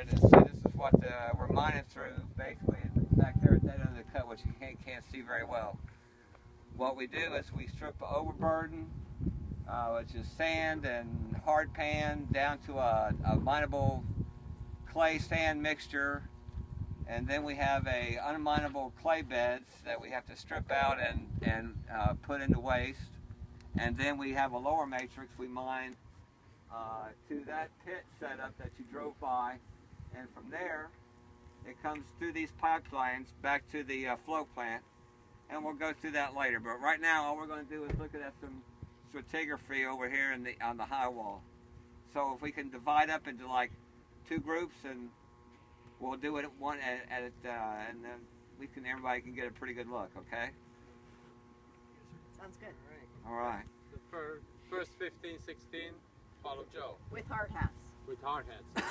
wanted to see, this is what we're mining through, basically, back there at that end of the cut, which you can't see very well. What we do is we strip overburden, which is sand and hard pan, down to a mineable clay sand mixture, and then we have a unmineable clay beds that we have to strip out and put into waste, and then we have a lower matrix we mine to that pit setup that you drove by, and from there it comes through these pipelines back to the flow plant, and we'll go through that later. But right now all we're going to do is look at some stratigraphy over here on the high wall. So if we can divide up into like two groups, and we'll do it at one and then everybody can get a pretty good look. Okay. Sounds good. All right. The first 15, 16 follow Joe. With hard hats. With hard hats.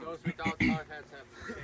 Those without hard hats have to stay.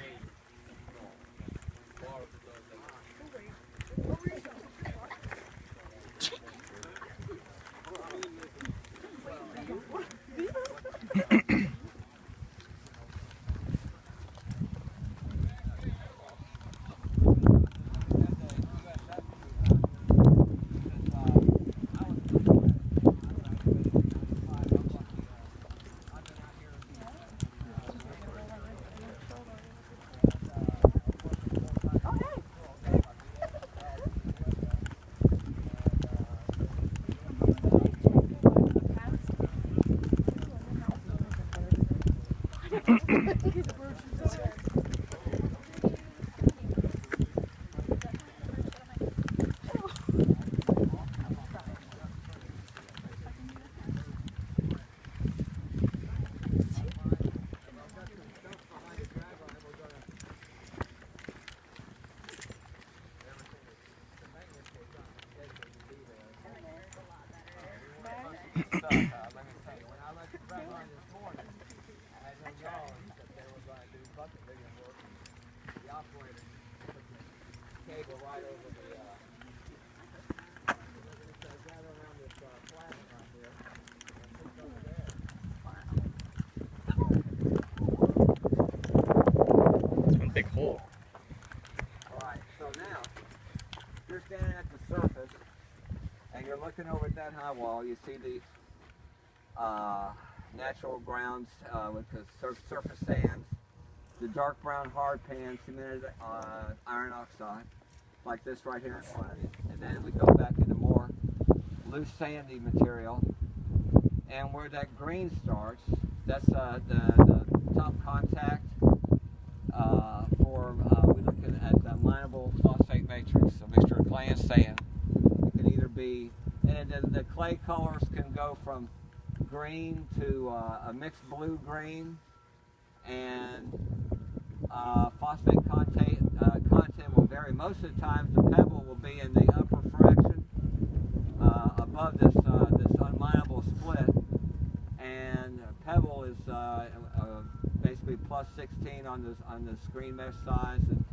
Big hole. Alright, so now you're standing at the surface and you're looking over at that high wall. You see the natural grounds with the surface sands, the dark brown hard pan cemented iron oxide, like this right here in front of you. And then we go back into more loose sandy material. And where that green starts, that's the top contact. We're looking at the mineable phosphate matrix, a mixture of clay and sand. It can either be, and the clay colors can go from green to a mixed blue-green, and phosphate content will vary. Most of the times the pebble will be in the upper fraction above this unmineable split, and pebble is basically plus 16 on the screen mesh size, and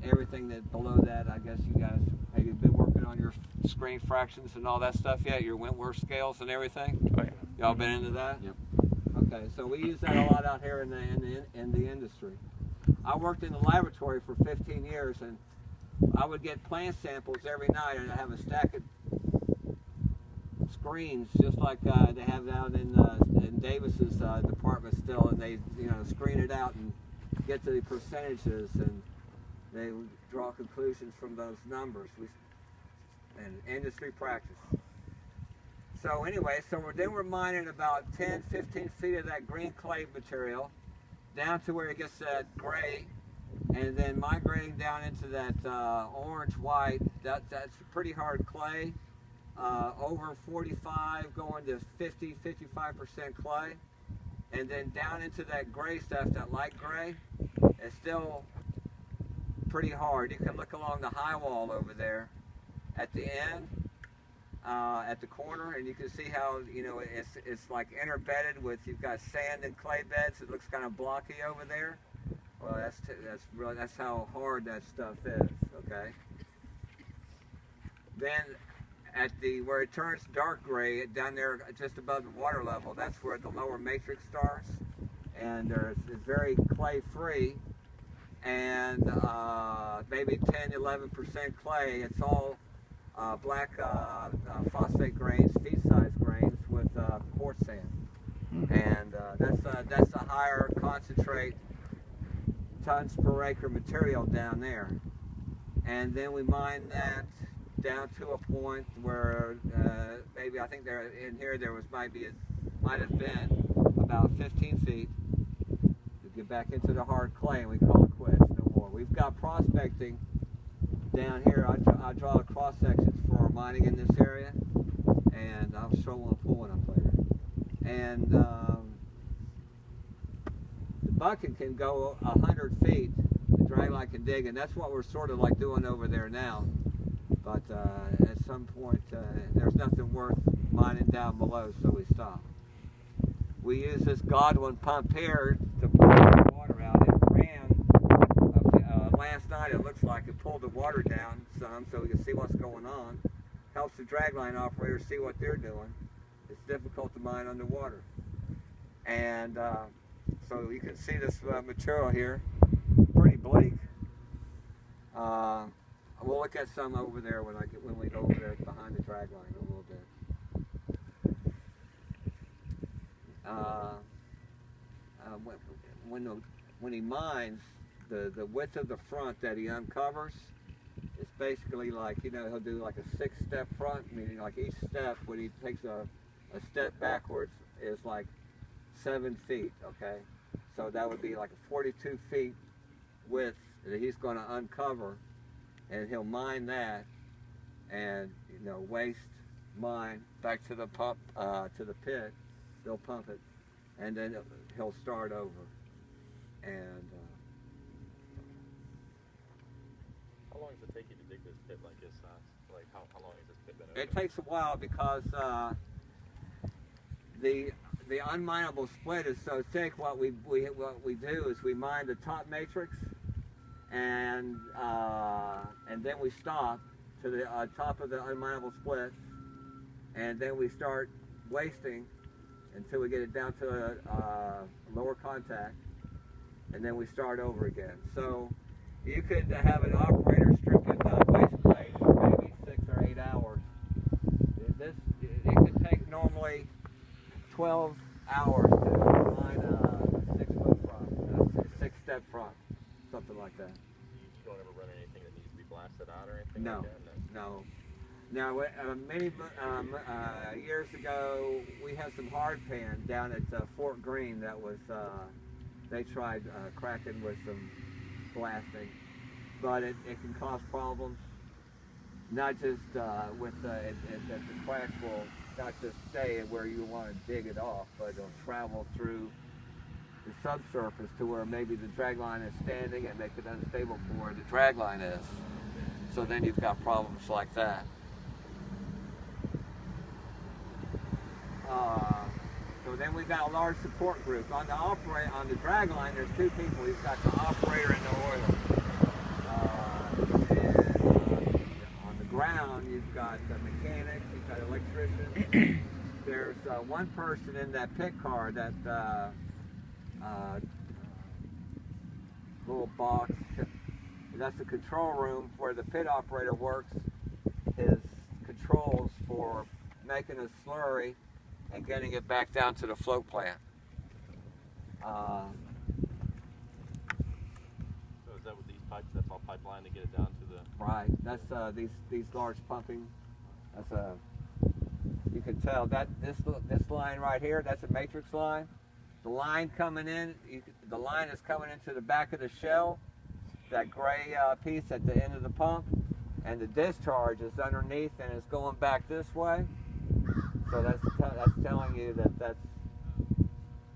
everything that below that, I guess you guys maybe been working on your screen fractions and all that stuff yet, your Wentworth scales and everything. Oh, yeah. Y'all been into that? Yep. Okay, so we use that a lot out here in the industry. I worked in the laboratory for 15 years, and I would get plant samples every night, and I have a stack of screens just like they have out in Davis's department still, and they screen it out and get to the percentages, and they draw conclusions from those numbers. And industry practice. So anyway, then we're mining about 10, 15 feet of that green clay material down to where it gets that gray, and then migrating down into that orange-white. That's pretty hard clay. Over 45 going to 50, 55% clay, and then down into that gray stuff, that light gray. It's still pretty hard. You can look along the high wall over there at the end, at the corner, and you can see how it's like interbedded with, you've got sand and clay beds. It looks kind of blocky over there. Well, that's how hard that stuff is. Okay. Then where it turns dark gray, down there just above the water level, that's where the lower matrix starts. and it's very clay free, and maybe 10-11% clay. It's all black phosphate grains, feed-sized grains with quartz sand, and that's a higher concentrate tons per acre material down there. And then we mine that down to a point where maybe, I think there in here there was might have been about 15 feet to get back into the hard clay, and we call it quits, no more. We've got prospecting down here. I draw cross sections for our mining in this area, and I'll show one pull one up later. And the bucket can go 100 feet. The dragline can dig, and that's what we're sort of like doing over there now. But at some point, there's nothing worth mining down below, so we stop. We use this Godwin pump here to pull the water out. It ran last night. It looks like it pulled the water down some, so we can see what's going on. Helps the dragline operators see what they're doing. It's difficult to mine underwater, and so you can see this material here, pretty bleak. We'll look at some over there when we go over there behind the dragline a little bit. When he mines, the width of the front that he uncovers is basically like, he'll do like a 6-step front, meaning like each step, when he takes a step backwards, is like 7 feet, okay? So that would be like a 42 feet width that he's going to uncover, and he'll mine that, and waste, mine back to the pump, to the pit. They'll pump it, and then he'll start over. And how long does it take you to dig this pit like this size? Like how long has this pit been open? it takes a while because the unminable split is so thick. What we do is we mine the top matrix, and then we stop to the top of the unminable split, and then we start wasting until we get it down to lower contact, and then we start over again. So you could have an operator stripping waste clay for maybe 6 or 8 hours. It could take normally 12 hours to mine a 6-foot front, a 6-step front, something like that. You don't ever run anything that needs to be blasted out or anything No, like that? no. Now, many years ago, we had some hard pan down at Fort Greene that was, they tried cracking with some blasting, but it can cause problems, not just with that the cracks will not just stay where you want to dig it off, but it'll travel through the subsurface to where maybe the dragline is standing and make it unstable for where the dragline is. So then you've got problems like that. So then we've got a large support group. On the dragline, there's 2 people. You've got the operator and the oiler. On the ground, you've got the mechanics, you've got electricians. There's one person in that pit car, that little box. That's the control room where the pit operator works his controls for making a slurry and getting it back down to the float plant. So is that with these pipes? That's all pipeline to get it down to the... Right. That's these large pumping. That's you can tell that this line right here, that's a matrix line. The line coming in, the line is coming into the back of the shell, that gray piece at the end of the pump, and the discharge is underneath and it's going back this way. So that's telling you that that's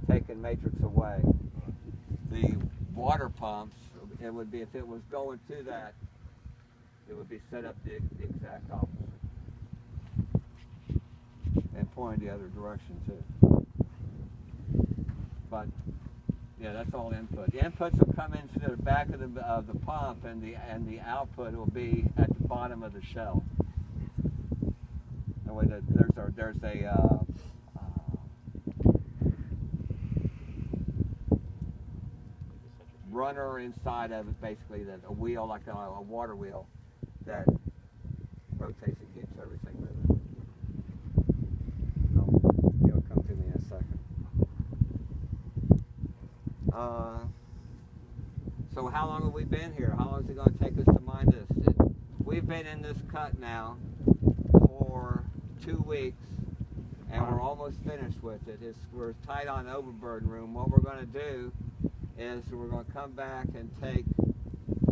taking matrix away. The water pumps, it would be, if it was going to that, it would be set up the exact opposite and pointing the other direction too. But yeah, that's all input. The inputs will come into the back of the pump, and the output will be at the bottom of the shell. That way, runner inside of it, basically, that a wheel, like a water wheel, that rotates and keeps everything moving. It'll come to me in a second. So how long have we been here? How long is it going to take us to mine this? We've been in this cut now for 2 weeks, and we're almost finished with it. We're tight on overburden room. What we're going to do is we're going to come back and take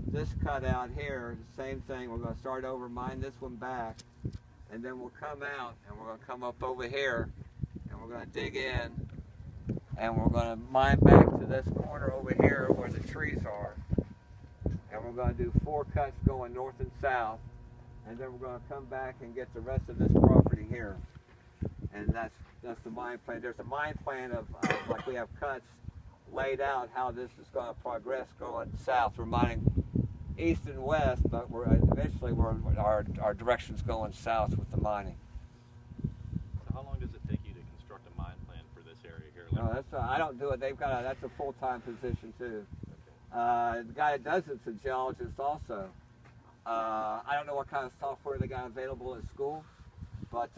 this cut out here, the same thing. We're going to start over, mine this one back, and then we'll come out and we're going to come up over here and we're going to dig in and we're going to mine back to this corner over here where the trees are, and we're going to do 4 cuts going north and south, and then we're going to come back and get the rest of this property here. And that's the mine plan. There's a mine plan of like we have cuts laid out how this is going to progress going south. We're mining east and west, but eventually our direction's going south with the mining. So how long does it take you to construct a mine plan for this area here? No, I don't do it. That's a full-time position too. The guy that does it's a geologist also. I don't know what kind of software they got available at school, but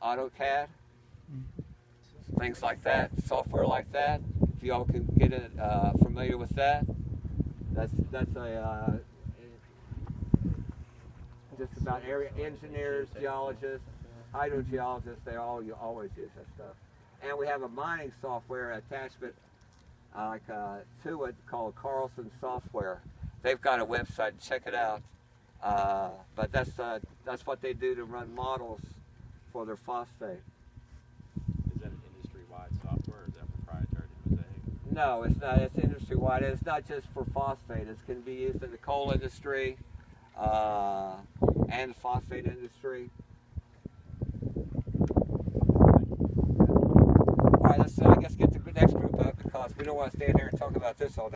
AutoCAD, things like that, software like that. If y'all can get it familiar with that, that's a just about area engineers, geologists, hydrogeologists. They all always use that stuff. And we have a mining software attachment to it called Carlson Software. They've got a website. Check it out. But that's what they do to run models for their phosphate. Is that an industry-wide software, or is that proprietary to Mosaic? No, it's not. It's industry-wide. It's not just for phosphate. It can be used in the coal industry and the phosphate industry. All right, let's I guess get the next group up because we don't want to stand here and talk about this all day.